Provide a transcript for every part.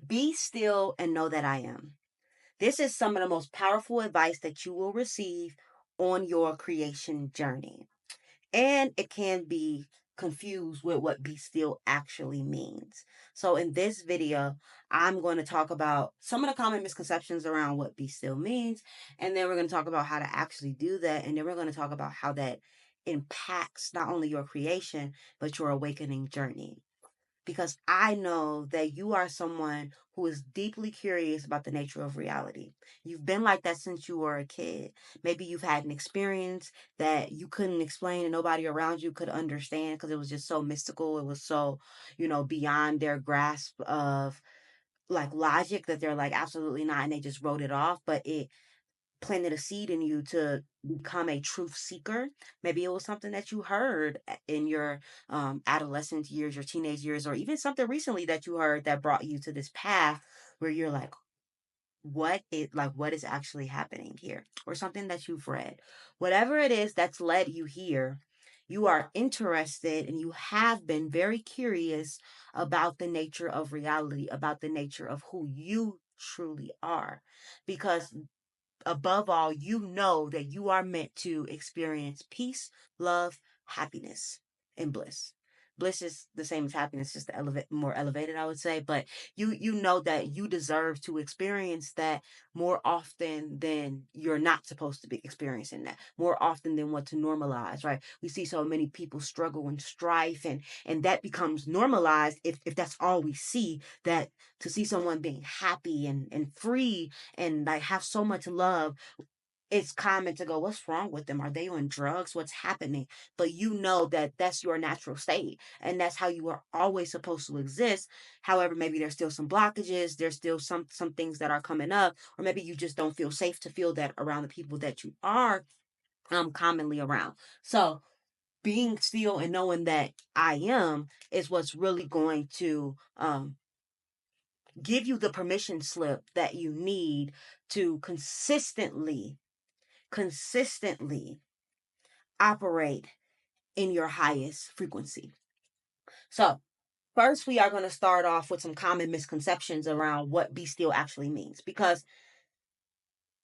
Be still and know that I am. This is some of the most powerful advice that you will receive on your creation journey. And it can be confused with what be still actually means. So in this video, I'm going to talk about some of the common misconceptions around what be still means. And then we're going to talk about how to actually do that. And then we're going to talk about how that impacts not only your creation, but your awakening journey, because I know that you are someone who is deeply curious about the nature of reality. You've been like that since you were a kid. Maybe you've had an experience that you couldn't explain and nobody around you could understand because it was just so mystical. It was so, beyond their grasp of like logic that they're like, absolutely not. And they just wrote it off. But it planted a seed in you to become a truth seeker. Maybe it was something that you heard in your adolescent years, your teenage years, or even something recently that you heard that brought you to this path where you're like, what is actually happening here? Or something that you've read. Whatever it is that's led you here, you are interested and you have been very curious about the nature of reality, about the nature of who you truly are. Because above all, you know that you are meant to experience peace, love, happiness, and bliss. Bliss is the same as happiness, just more elevated, I would say. But you know that you deserve to experience that more often than you're not supposed to be experiencing that. More often than what to normalize, right? We see so many people struggle and strife, and that becomes normalized if that's all we see. That to see someone being happy and free and like have so much love, it's common to go, what's wrong with them? Are they on drugs? What's happening? But you know that that's your natural state and that's how you are always supposed to exist. However, maybe there's still some blockages, there's still some things that are coming up, or maybe you just don't feel safe to feel that around the people that you are commonly around. So being still and knowing that I am is what's really going to give you the permission slip that you need to consistently operate in your highest frequency. So, first, we are going to start off with some common misconceptions around what be still actually means, because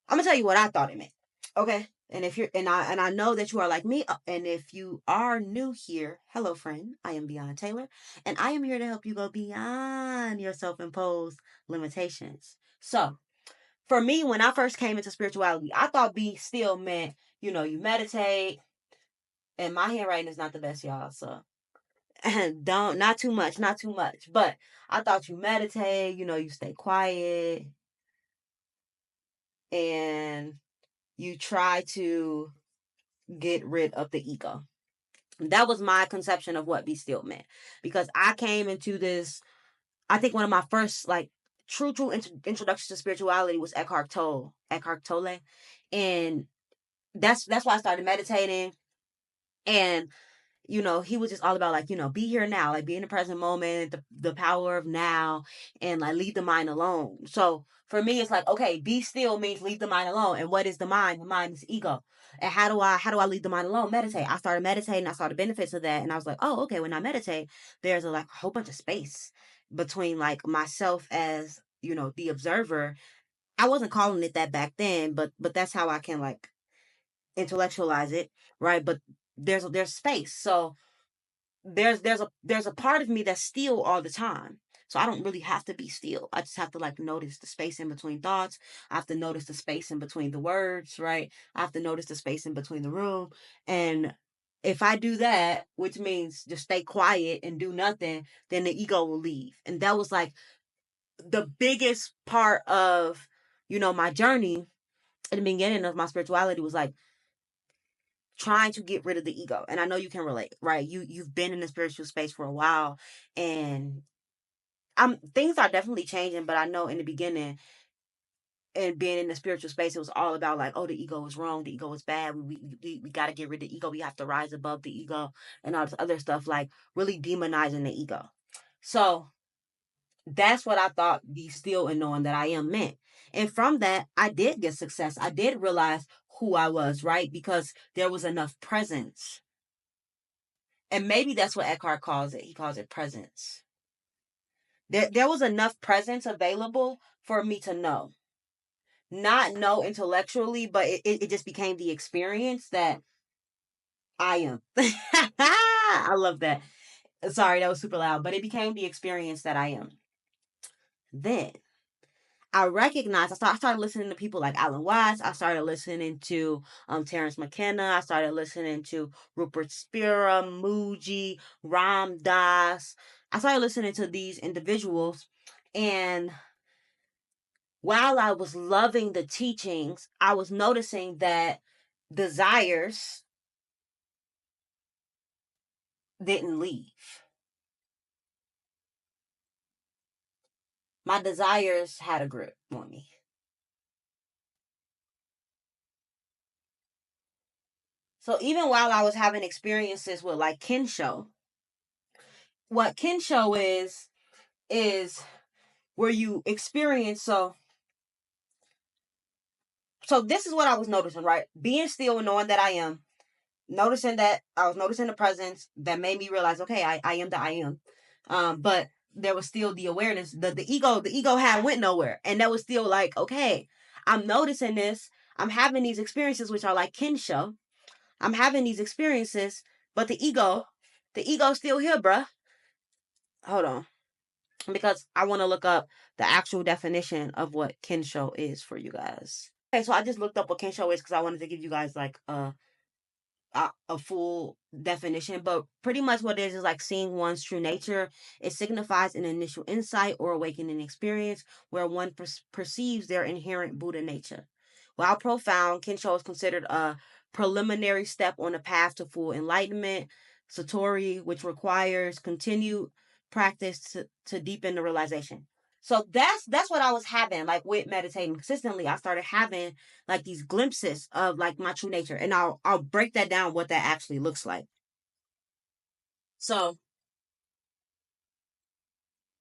I'm going to tell you what I thought it meant. Okay? And if you're and I know that you are like me, and if you are new here, hello friend, I am Beyond Taylor, and I am here to help you go beyond your self-imposed limitations. So, for me, when I first came into spirituality, I thought be still meant, you meditate, and my handwriting is not the best, y'all. So don't, not too much. But I thought you meditate, you stay quiet and you try to get rid of the ego. That was my conception of what be still meant, because I came into this. I think one of my first like true introductions to spirituality was Eckhart Tolle, and that's why I started meditating. And he was just all about like, be here now, like be in the present moment, the power of now, and like leave the mind alone. So for me, it's like, okay, be still means leave the mind alone. And what is the mind? The mind is ego. And how do I leave the mind alone? Meditate. I started meditating. I saw the benefits of that. And I was like, oh, okay, when I meditate, there's like a whole bunch of space between like myself as, the observer. I wasn't calling it that back then, but that's how I can like intellectualize it, right? But there's space. So there's a part of me that's still all the time. So I don't really have to be still. I just have to like notice the space in between thoughts. I have to notice the space in between the words, right? I have to notice the space in between the room. And if I do that, which means just stay quiet and do nothing, then the ego will leave. And that was like the biggest part of, my journey at the beginning of my spirituality, was like trying to get rid of the ego. And I know you can relate, right? You've been in the spiritual space for a while, and things are definitely changing, but I know in the beginning and being in the spiritual space, it was all about like, oh, the ego is wrong, the ego is bad, we got to get rid of the ego, we have to rise above the ego, and all this other stuff, like really demonizing the ego. So that's what I thought be still and knowing that I am meant. And from that, I did get success. I did realize who I was, right? Because there was enough presence. And maybe that's what Eckhart calls it. He calls it presence. There was enough presence available for me to know. Not know intellectually, but it just became the experience that I am. I love that. Sorry, that was super loud, but it became the experience that I am. Then I recognized, I started listening to people like Alan Watts. I started listening to Terrence McKenna. I started listening to Rupert Spira, Muji, Ram Dass. I started listening to these individuals. And while I was loving the teachings, I was noticing that desires didn't leave. My desires had a grip on me. So even while I was having experiences with like Kensho, what Kensho is where you experience so this is what I was noticing, right? Being still and knowing that I am, noticing that I was noticing the presence that made me realize, okay, I am the I am. But there was still the awareness, the ego had went nowhere. And that was still like, okay, I'm noticing this, I'm having these experiences which are like Kensho. I'm having these experiences, but the ego's still here, bruh. Hold on. Because I want to look up the actual definition of what Kensho is for you guys. Okay, so I just looked up what Kensho is because I wanted to give you guys like a full definition, but pretty much what it is like seeing one's true nature. It signifies an initial insight or awakening experience where one perceives their inherent Buddha nature. While profound, Kensho is considered a preliminary step on the path to full enlightenment, Satori, which requires continued practice to deepen the realization. So that's what I was having like with meditating consistently. I started having like these glimpses of like my true nature, and I'll break that down what that actually looks like. So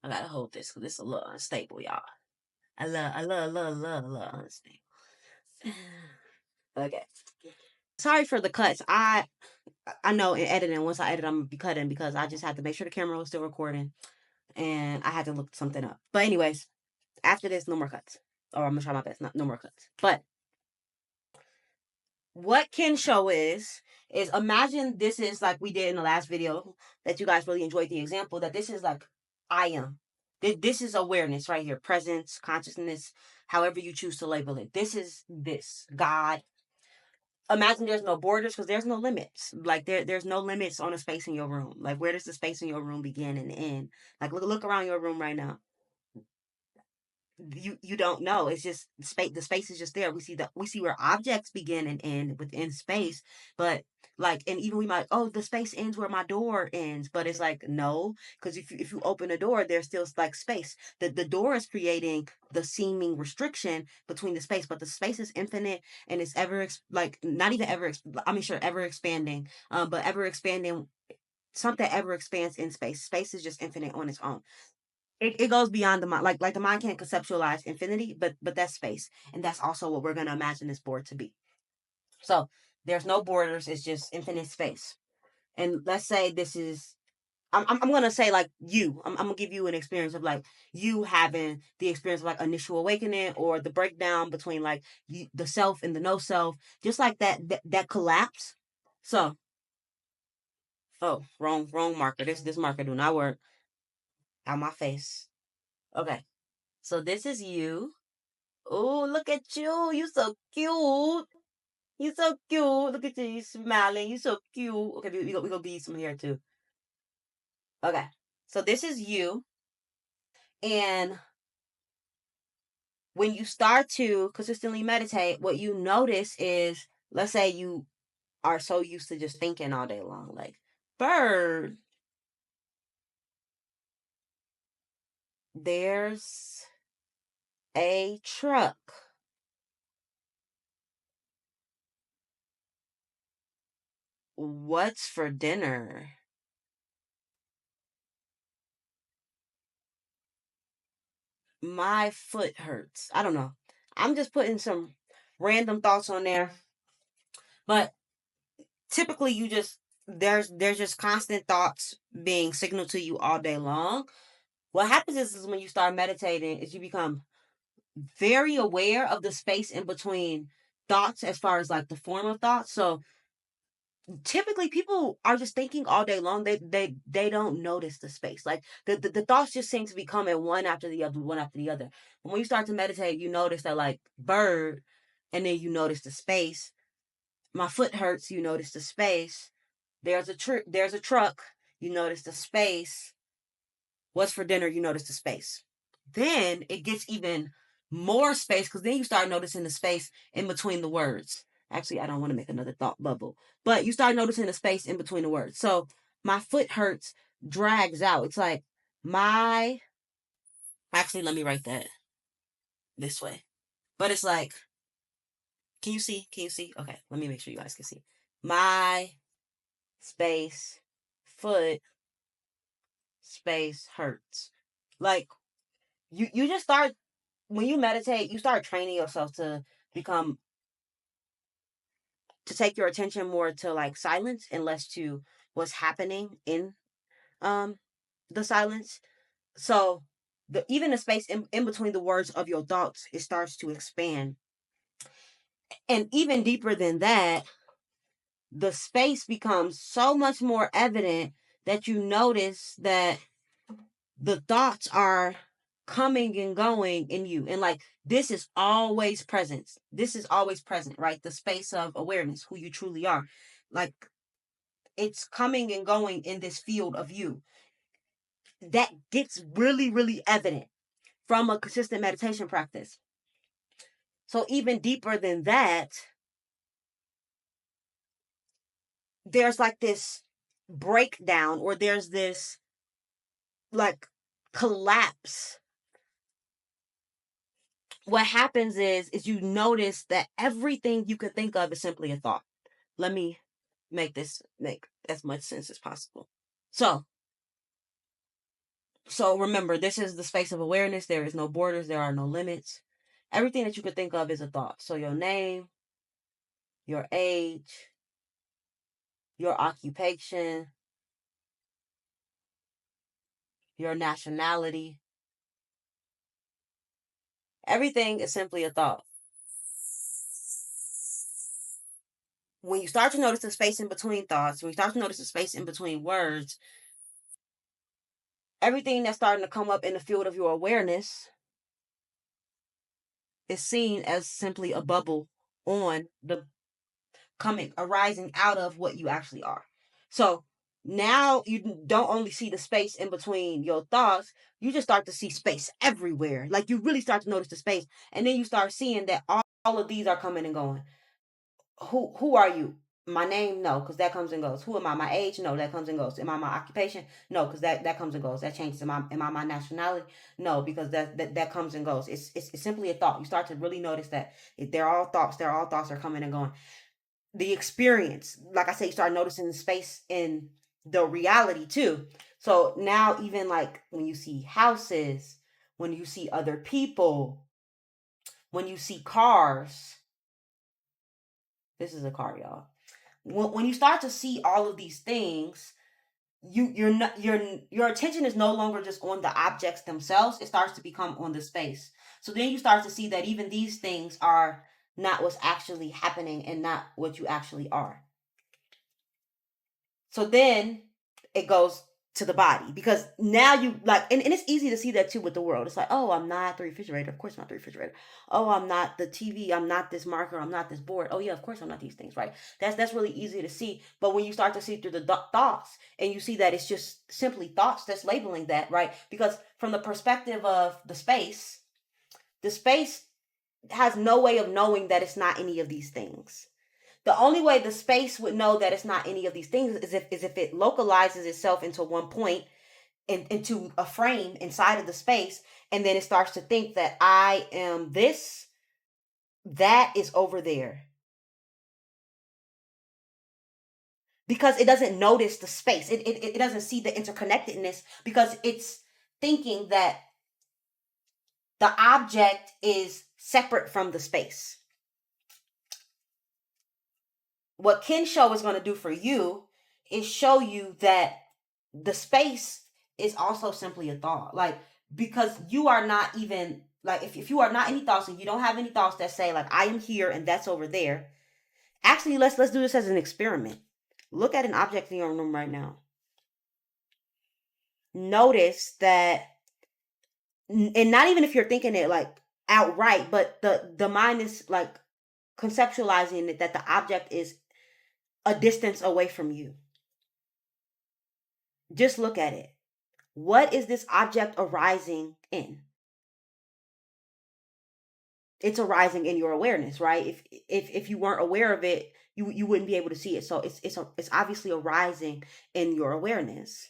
I gotta hold this because it's a little unstable, y'all. I love unstable. Okay. Sorry for the cuts. I know in editing, once I edit, I'm gonna be cutting because I just had to make sure the camera was still recording, and I had to look something up. But anyways, after this, no more cuts, or I'm gonna try my best, not no more cuts. But what Kensho is imagine this is like we did in the last video that you guys really enjoyed the example that this is like I am. This is awareness right here, presence, consciousness, however you choose to label it. This is this God. Imagine there's no borders because there's no limits. Like there's no limits on the space in your room. Like where does the space in your room begin and end? Like look around your room right now. You don't know. It's just space. The space is just there. We see where objects begin and end within space, but like, and even we might, oh, the space ends where my door ends, but it's like no, because if you open a door, there's still like space. The door is creating the seeming restriction between the space, but the space is infinite and it's ever like not even ever. I mean, sure, ever expanding, but ever expanding. Something ever expands in space. Space is just infinite on its own. It goes beyond the mind. Like the mind can't conceptualize infinity, but that's space. And that's also what we're gonna imagine this board to be. So there's no borders, it's just infinite space. And let's say this is I'm gonna say like I'm gonna give you an experience of like you having the experience of like initial awakening or the breakdown between like the self and the no self, just like that collapse. So oh, wrong marker. This marker do not work. Out my face. Okay. So this is you. Oh, look at you. You so cute. You so cute. Look at you. You smiling. You so cute. Okay, we gonna be some here too. Okay. So this is you. And when you start to consistently meditate, what you notice is, let's say you are so used to just thinking all day long, like, bird, there's a truck. What's for dinner? My foot hurts. I don't know. I'm just putting some random thoughts on there. But typically you just there's just constant thoughts being signaled to you all day long. What happens is when you start meditating is you become very aware of the space in between thoughts as far as like the form of thoughts. So typically people are just thinking all day long. They don't notice the space. Like the thoughts just seem to be coming one after the other, one after the other. But when you start to meditate, you notice that like bird, and then you notice the space. My foot hurts, you notice the space. There's a truck, you notice the space. What's for dinner, you notice the space. Then it gets even more space because then you start noticing the space in between the words. Actually, I don't want to make another thought bubble, but you start noticing the space in between the words. So my foot hurts drags out. It's like my, actually, let me write that this way. But it's like, can you see? Can you see? Okay, let me make sure you guys can see. My space foot space hurts. Like you just start, when you meditate, you start training yourself to become, to take your attention more to like silence and less to what's happening in um the silence. So the even the space in between the words of your thoughts, it starts to expand. And even deeper than that, the space becomes so much more evident that you notice that the thoughts are coming and going in you, and like this is always present, right? The space of awareness, who you truly are, like it's coming and going in this field of you. That gets really really evident from a consistent meditation practice. So even deeper than that, there's like this breakdown, or there's this like collapse. What happens is you notice that everything you could think of is simply a thought. Let me make this make as much sense as possible. So remember, this is the space of awareness. There is no borders, there are no limits. Everything that you could think of is a thought. So your name, your age, your occupation, your nationality, everything is simply a thought. When you start to notice the space in between thoughts, when you start to notice the space in between words, everything that's starting to come up in the field of your awareness is seen as simply a bubble on the coming, arising out of what you actually are. So now you don't only see the space in between your thoughts, you just start to see space everywhere. Like you really start to notice the space. And then you start seeing that all of these are coming and going. Who are you? My name, no, because that comes and goes. Who am I? My age, no, that comes and goes. Am I my occupation? No, because that comes and goes. That changes. Am I my nationality? No, because that comes and goes. It's simply a thought. You start to really notice that they're all thoughts. They're all thoughts are coming and going. The experience, like I said, you start noticing the space in the reality too. So now even like when you see houses, when you see other people, when you see cars, this is a car, y'all. When you start to see all of these things, you're not your attention is no longer just on the objects themselves. It starts to become on the space. So then you start to see that even these things are not what's actually happening and not what you actually are. So then it goes to the body, because now you like, and it's easy to see that too with the world. It's like, oh, I'm not the refrigerator. Of course I'm not the refrigerator. Oh, I'm not the TV. I'm not this marker. I'm not this board. Oh yeah, of course I'm not these things, right? That's really easy to see. But when you start to see through the thoughts, and you see that it's just simply thoughts that's labeling that, right? Because from the perspective of the space has no way of knowing that it's not any of these things. The only way the space would know that it's not any of these things is if it localizes itself into one point, into a frame inside of the space, and then it starts to think that I am this, that is over there. Because it doesn't notice the space. It doesn't see the interconnectedness, because it's thinking that the object is separate from the space. What Kensho is going to do for you is show you that the space is also simply a thought. Like, because you are not even, like, if you are not any thoughts and you don't have any thoughts that say, like, I am here and that's over there. Actually, let's do this as an experiment. Look at an object in your room right now. Notice that, and not even if you're thinking it like outright, but the mind is like conceptualizing it, that the object is a distance away from you. Just look at it. What is this object arising in? It's arising in your awareness, right? If you weren't aware of it, you wouldn't be able to see it. So it's obviously arising in your awareness.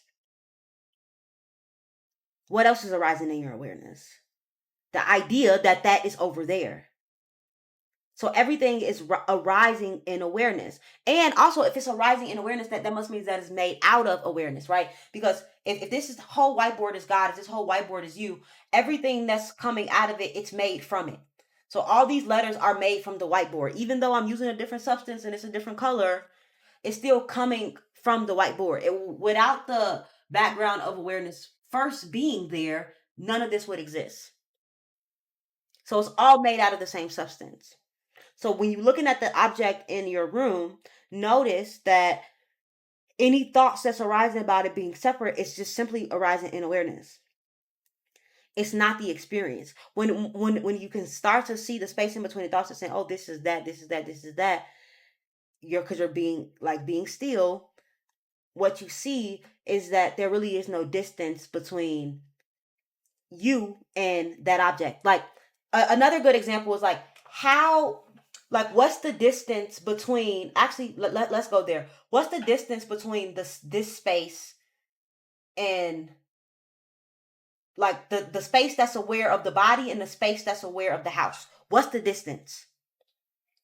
What else is arising in your awareness? The idea that that is over there. So everything is arising in awareness. And also, if it's arising in awareness, that must mean that it's made out of awareness, right? Because if this is the whole whiteboard is God, if this whole whiteboard is you, everything that's coming out of it, it's made from it. So all these letters are made from the whiteboard. Even though I'm using a different substance and it's a different color, it's still coming from the whiteboard. Without the background of awareness first being there, none of this would exist. So it's all made out of the same substance. So when you're looking at the object in your room, notice that any thoughts that's arising about it being separate, it's just simply arising in awareness. It's not the experience. When you can start to see the space in between the thoughts and saying, oh, this is that, this is that, this is that, because you're being still, what you see is that there really is no distance between you and that object. Like another good example is like how, like, what's the distance between, actually let's go there. What's the distance between this space and like the space that's aware of the body and the space that's aware of the house? What's the distance?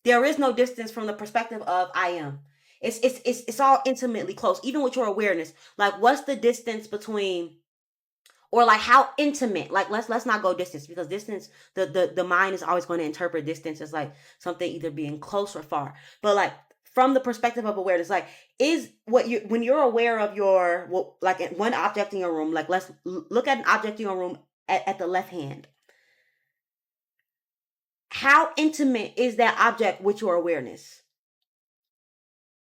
There is no distance from the perspective of I am. It's all intimately close, even with your awareness. Like, what's the distance between, or like how intimate, like let's not go distance, because distance, the mind is always going to interpret distance as like something either being close or far. But like from the perspective of awareness, like, is what you, when you're aware of your, well, like one object in your room, like let's look at an object in your room at the left hand. How intimate is that object with your awareness?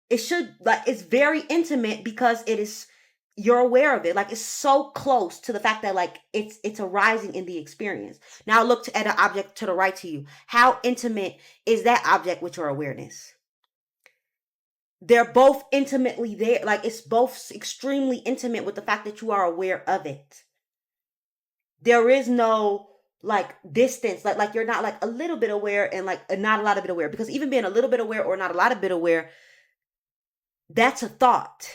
It should, like, it's very intimate because it is, you're aware of it. Like, it's so close to the fact that like it's arising in the experience. Now look at an object to the right to you. How intimate is that object with your awareness? They're both intimately there. Like, it's both extremely intimate with the fact that you are aware of it. There is no like distance, like you're not like a little bit aware and like not a lot of bit aware, because even being a little bit aware or not a lot of bit aware, that's a thought.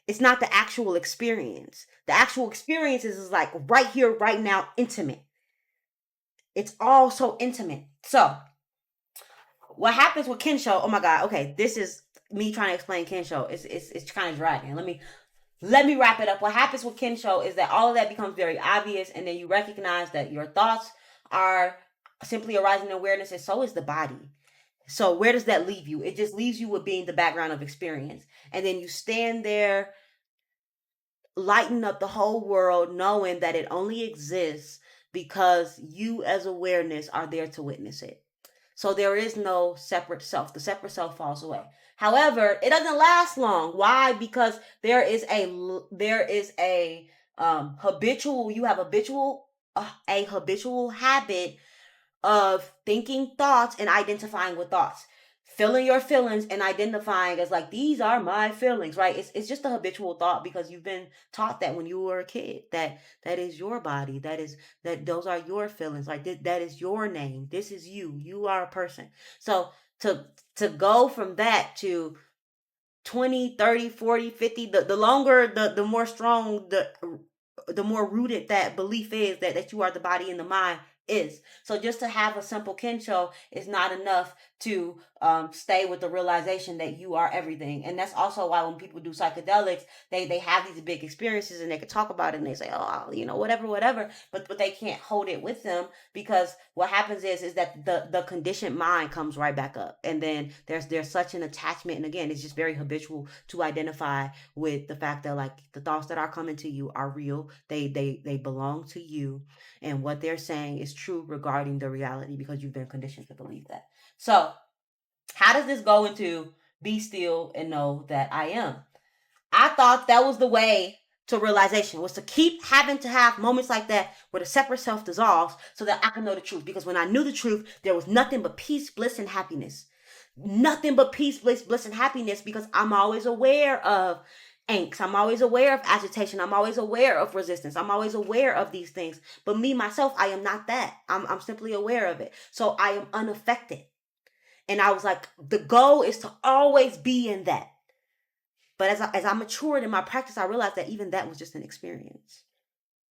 It's not the actual experience. The actual experience is like right here, right now, intimate. It's all so intimate. So, what happens with Kensho? Oh my God. Okay, this is me trying to explain Kensho. It's kind of dragging. Let me wrap it up. What happens with Kensho is that all of that becomes very obvious, and then you recognize that your thoughts are simply arising in awareness, and so is the body. So where does that leave you? It just leaves you with being the background of experience. And then you stand there, lighten up the whole world, knowing that it only exists because you as awareness are there to witness it. So there is no separate self. The separate self falls away. However, it doesn't last long. Why? Because there is a habitual, you have habitual a habitual habit of thinking thoughts and identifying with thoughts, feeling your feelings and identifying as like, these are my feelings, right? It's just a habitual thought because you've been taught that when you were a kid, that is your body, that those are your feelings, like that is your name, this is you are a person. So to go from that to 20, 30, 40, 50, the longer, the more strong, the more rooted that belief is, that you are the body and the mind, is. So just to have a simple kensho is not enough to stay with the realization that you are everything. And that's also why when people do psychedelics, they have these big experiences and they can talk about it and they say, oh, whatever, whatever, but they can't hold it with them, because what happens is that the conditioned mind comes right back up, and then there's such an attachment, and again, it's just very habitual to identify with the fact that, like, the thoughts that are coming to you are real. They belong to you, and what they're saying is true regarding the reality because you've been conditioned to believe that. So how does this go into be still and know that I am? I thought that was the way to realization, was to keep having to have moments like that where the separate self dissolves so that I can know the truth. Because when I knew the truth, there was nothing but peace, bliss, and happiness. Nothing but peace, bliss, and happiness, because I'm always aware of angst. I'm always aware of agitation. I'm always aware of resistance. I'm always aware of these things. But me, myself, I am not that. I'm simply aware of it. So I am unaffected. And I was like, the goal is to always be in that. But as I matured in my practice, I realized that even that was just an experience.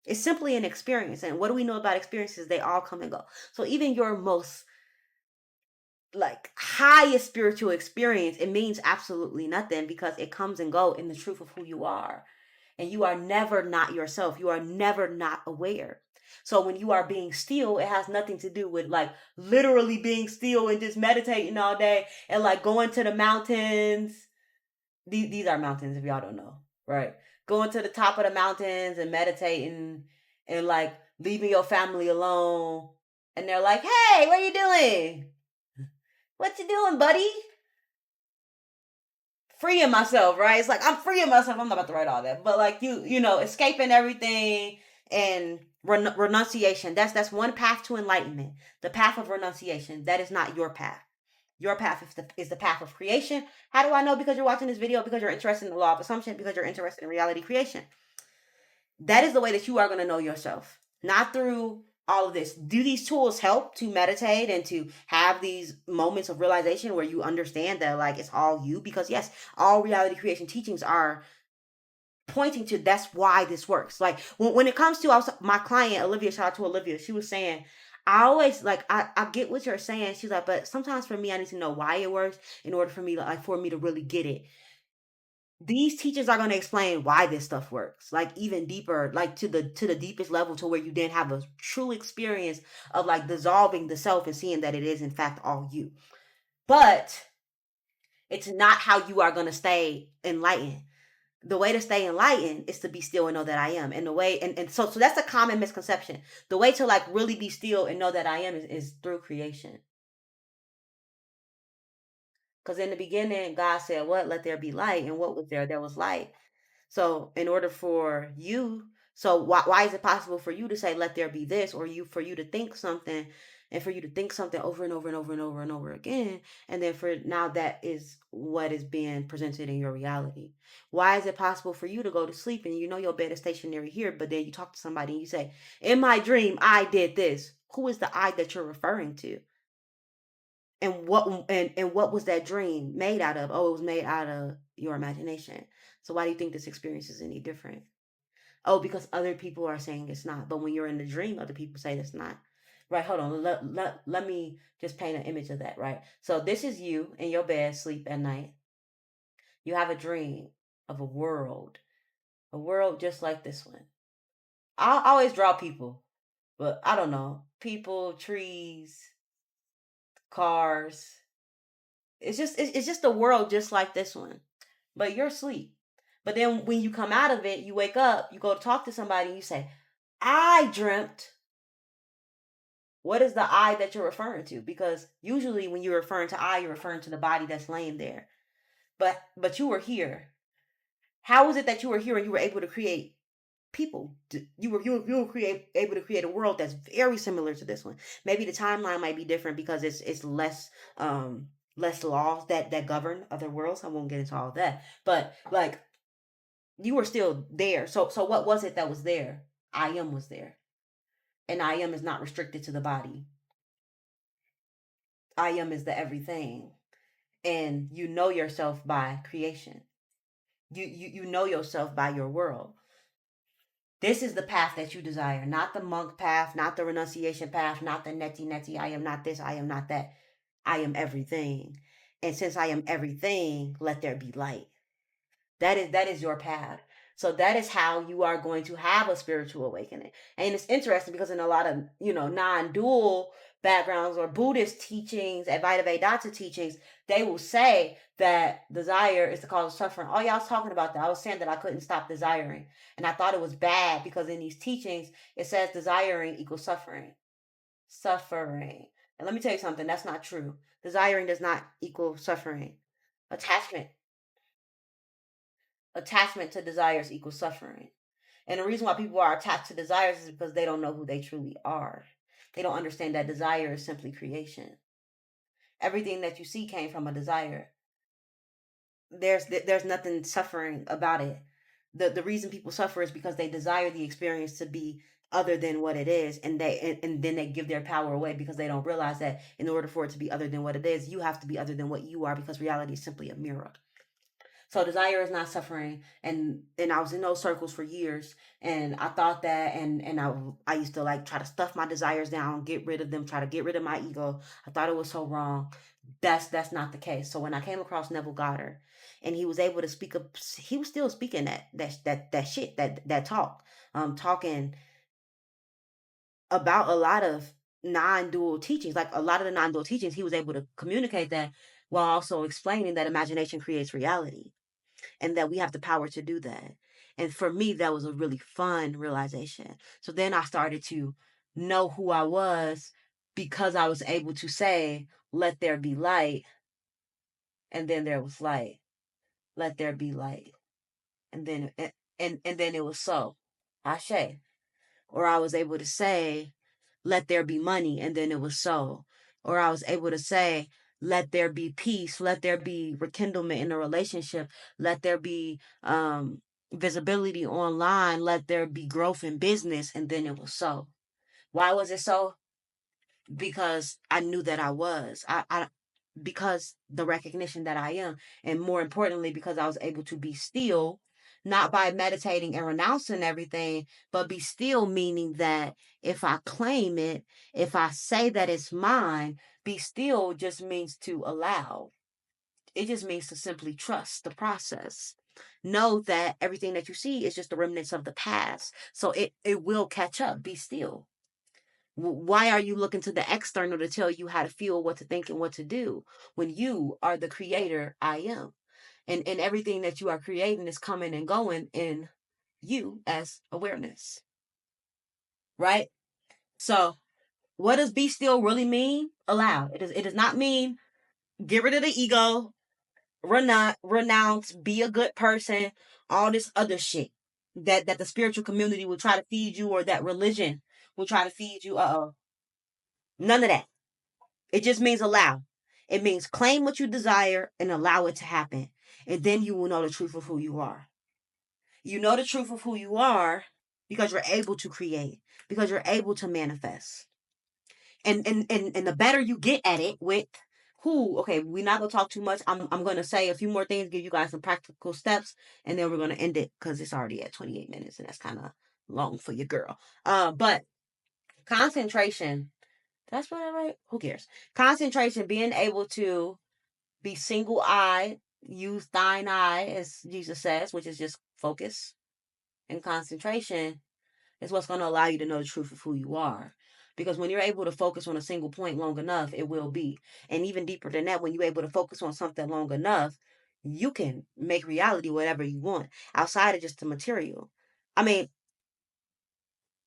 It's simply an experience. And what do we know about experiences? They all come and go. So even your most, like, highest spiritual experience, it means absolutely nothing, because it comes and go in the truth of who you are. And you are never not yourself. You are never not aware. So when you are being still, it has nothing to do with, like, literally being still and just meditating all day and, like, going to the mountains. These are mountains, if y'all don't know, right? Going to the top of the mountains and meditating and, like, leaving your family alone. And they're like, hey, what are you doing? What you doing, buddy? Freeing myself, right? It's like, I'm freeing myself. I'm not about to write all that. But, like, escaping everything and renunciation. That's one path to enlightenment. The path of renunciation. That is not your path. Your path is the path of creation. How do I know? Because you're watching this video, because you're interested in the law of assumption, because you're interested in reality creation. That is the way that you are going to know yourself. Not through all of this. Do these tools help to meditate and to have these moments of realization where you understand that, like, it's all you? Because yes, all reality creation teachings are pointing to that's why this works. Like, when it comes to my client Olivia, shout out to Olivia, she was saying, I always, like, I get what you're saying. She's like, but sometimes for me, I need to know why it works in order for me to, like, for me to really get it. These teachers are going to explain why this stuff works, like, even deeper, like, to the deepest level, to where you then have a true experience of, like, dissolving the self and seeing that it is in fact all you. But it's not how you are going to stay enlightened. The way to stay enlightened is to be still and know that I am. And the way, and so that's a common misconception. The way to, like, really be still and know that I am is through creation. Because in the beginning, God said, what? Let there be light. And what was there? There was light. So in order for you, so why is it possible for you to say, let there be this, or for you to think something, and for you to think something over and over and over and over and over again, and then for now that is what is being presented in your reality? Why is it possible for you to go to sleep and your bed is stationary here, but then you talk to somebody and you say, in my dream, I did this? Who is the I that you're referring to? And what was that dream made out of? Oh, it was made out of your imagination. So why do you think this experience is any different? Oh, because other people are saying it's not. But when you're in the dream, other people say it's not. Right, hold on. Let me just paint an image of that, right? So this is you in your bed, sleep at night. You have a dream of a world just like this one. I always draw people, but I don't know. People, trees, cars. It's just a world just like this one. But you're asleep. But then when you come out of it, you wake up, you go to talk to somebody, and you say, I dreamt. What is the I that you're referring to? Because usually when you're referring to I, you're referring to the body that's laying there. But you were here. How is it that you were here and you were able to create people? You were able to create a world that's very similar to this one. Maybe the timeline might be different because it's less laws that govern other worlds. I won't get into all of that. But, like, you were still there. So what was it that was there? I am was there. And I am is not restricted to the body. I am is the everything. And you know yourself by creation. You know yourself by your world. This is the path that you desire, not the monk path, not the renunciation path, not the neti neti. I am not this, I am not that. I am everything. And since I am everything, let there be light. That is your path. So that is how you are going to have a spiritual awakening. And it's interesting because in a lot of, non-dual backgrounds or Buddhist teachings, Advaita Vedanta teachings, they will say that desire is the cause of suffering. Oh yeah, I was talking about that. I was saying that I couldn't stop desiring. And I thought it was bad because in these teachings, it says desiring equals suffering. Suffering. And let me tell you something, that's not true. Desiring does not equal suffering. Attachment Attachment to desires equals suffering. And the reason why people are attached to desires is because they don't know who they truly are. They don't understand that desire is simply creation. Everything that you see came from a desire. There's nothing suffering about it. The reason people suffer is because they desire the experience to be other than what it is, and then they give their power away because they don't realize that in order for it to be other than what it is, you have to be other than what you are, because reality is simply a mirror. So desire is not suffering, and I was in those circles for years, and I thought that, and I used to like try to stuff my desires down, get rid of them, try to get rid of my ego. I thought it was so wrong. That's not the case. So when I came across Neville Goddard, and he was able to speak up, he was still speaking that shit, that talk, talking about a lot of non-dual teachings, like a lot of the non-dual teachings, he was able to communicate that while also explaining that imagination creates reality, and that we have the power to do that. And for me, that was a really fun realization. So then I started to know who I was because I was able to say, let there be light. And then there was light. Let there be light. And then it was so. Ashe. Or I was able to say, let there be money, and then it was so. Or I was able to say, let there be peace, let there be rekindlement in a relationship, let there be visibility online, let there be growth in business, and then it was so. Why was it so? Because I knew that I was. Because the recognition that I am, and more importantly, because I was able to be still, not by meditating and renouncing everything, but be still, meaning that if I claim it, if I say that it's mine, be still just means to allow. It just means to simply trust the process. Know that everything that you see is just the remnants of the past. So it will catch up. Be still. Why are you looking to the external to tell you how to feel, what to think, and what to do, when you are the creator? I am. And everything that you are creating is coming and going in you as awareness, right? So what does be still really mean? Allow. It does not mean get rid of the ego, renounce, be a good person, all this other shit that the spiritual community will try to feed you, or that religion will try to feed you. None of that. It just means allow. It means claim what you desire and allow it to happen. And then you will know the truth of who you are. You know the truth of who you are because you're able to create, because you're able to manifest. And the better you get at it with who, okay, we're not gonna talk too much. I'm gonna say a few more things, give you guys some practical steps, and then we're gonna end it because it's already at 28 minutes and that's kind of long for your girl. But concentration, that's what I write. Who cares? Concentration, being able to be single-eyed, use thine eye, as Jesus says, which is just focus and concentration, is what's going to allow you to know the truth of who you are. Because when you're able to focus on a single point long enough, it will be. And even deeper than that, when you're able to focus on something long enough, you can make reality whatever you want outside of just the material. I mean,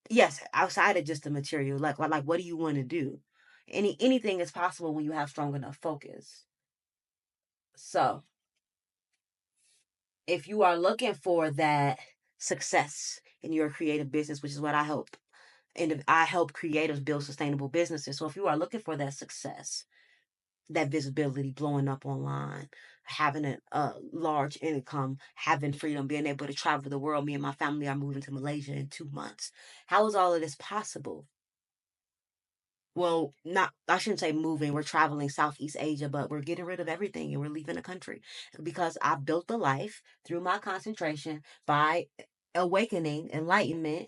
yes, outside of just the material. Like what do you want to do? Anything is possible when you have strong enough focus. So if you are looking for that success in your creative business, which is what I help, and I help creators build sustainable businesses. So if you are looking for that success, that visibility, blowing up online, having a large income, having freedom, being able to travel the world. Me and my family are moving to Malaysia in 2 months. How is all of this possible? Well, not, I shouldn't say moving. We're traveling Southeast Asia, but we're getting rid of everything and we're leaving the country because I built a life through my concentration by awakening, enlightenment,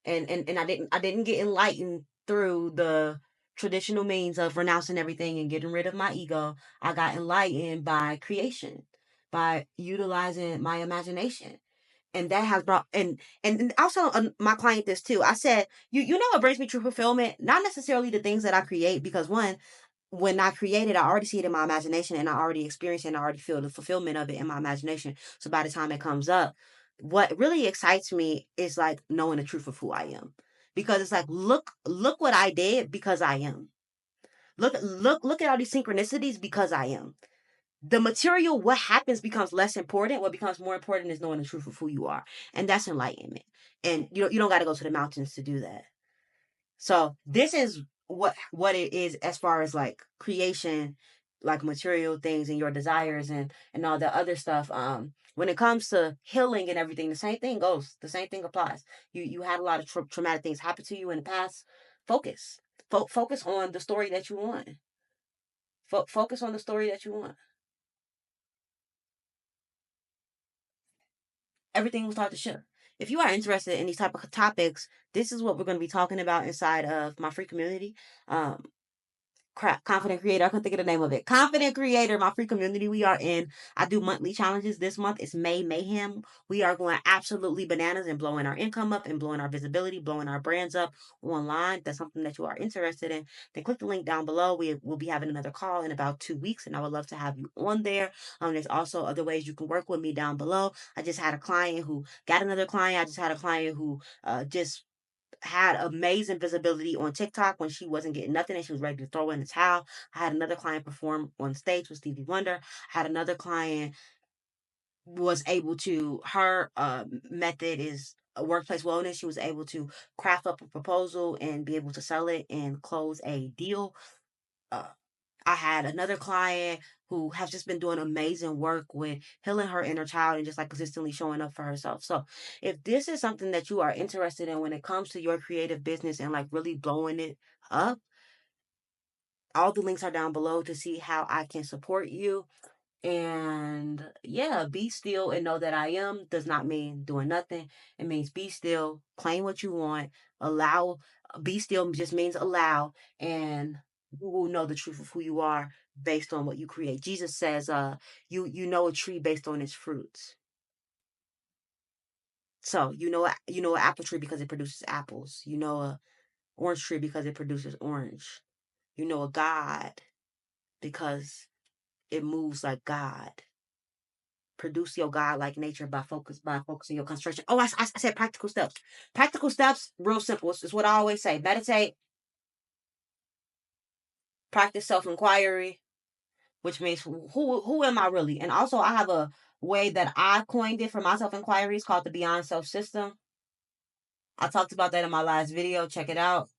and I didn't get enlightened through the traditional means of renouncing everything and getting rid of my ego. I got enlightened by creation, by utilizing my imagination. And that has brought, and also my client this too. I said, you know what brings me true fulfillment? Not necessarily the things that I create, because one, when I create it, I already see it in my imagination, and I already experience it, and I already feel the fulfillment of it in my imagination. So by the time it comes up, what really excites me is like knowing the truth of who I am. Because it's like, look what I did because I am. Look at all these synchronicities because I am. The material, what happens becomes less important. What becomes more important is knowing the truth of who you are. And that's enlightenment. And you don't got to go to the mountains to do that. So this is what it is as far as like creation, like material things and your desires and all the other stuff. When it comes to healing and everything, the same thing goes. The same thing applies. You had a lot of traumatic things happen to you in the past. Focus. Focus on the story that you want. Focus on the story that you want. Everything will start to shift. If you are interested in these type of topics, this is what we're going to be talking about inside of my free community. Um, Crap, Confident Creator. I couldn't think of the name of it. Confident Creator, my free community we are in. I do monthly challenges. This month is May Mayhem. We are going absolutely bananas and blowing our income up and blowing our visibility, blowing our brands up online. If that's something that you are interested in, then click the link down below. We will be having another call in about 2 weeks, and I would love to have you on there. There's also other ways you can work with me down below. I just had a client who got another client. I just had a client who just had amazing visibility on TikTok when she wasn't getting nothing and she was ready to throw in the towel. I had another client perform on stage with Stevie Wonder. I had another client was able to, her method is a workplace wellness. She was able to craft up a proposal and be able to sell it and close a deal. Uh, I had another client who has just been doing amazing work with healing her inner child and just like consistently showing up for herself. So if this is something that you are interested in when it comes to your creative business and like really blowing it up, all the links are down below to see how I can support you. And yeah, be still and know that I am does not mean doing nothing. It means be still, claim what you want, allow, be still just means allow, and you will know the truth of who you are based on what you create. Jesus says, you know a tree based on its fruits. So you know an apple tree because it produces apples. You know a orange tree because it produces orange. You know a God because it moves like God. Produce your God-like nature by focusing your concentration. Oh, I said practical steps. Practical steps, real simple. It's what I always say. Meditate, practice self-inquiry, which means who am I really? And also I have a way that I coined it for my self-inquiry. It's called the Beyond Self System. I talked about that in my last video. Check it out.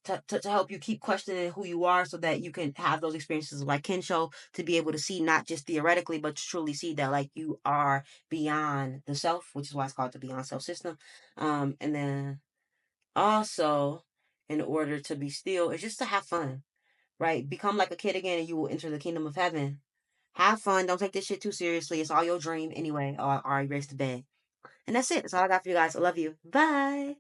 To help you keep questioning who you are so that you can have those experiences like Kensho, to be able to see not just theoretically but to truly see that like you are beyond the self, which is why it's called the Beyond Self System. And then also, in order to be still, is just to have fun, right? Become like a kid again and you will enter the kingdom of heaven. Have fun. Don't take this shit too seriously. It's all your dream anyway. Or erase the bed. And that's it. That's all I got for you guys. I love you. Bye.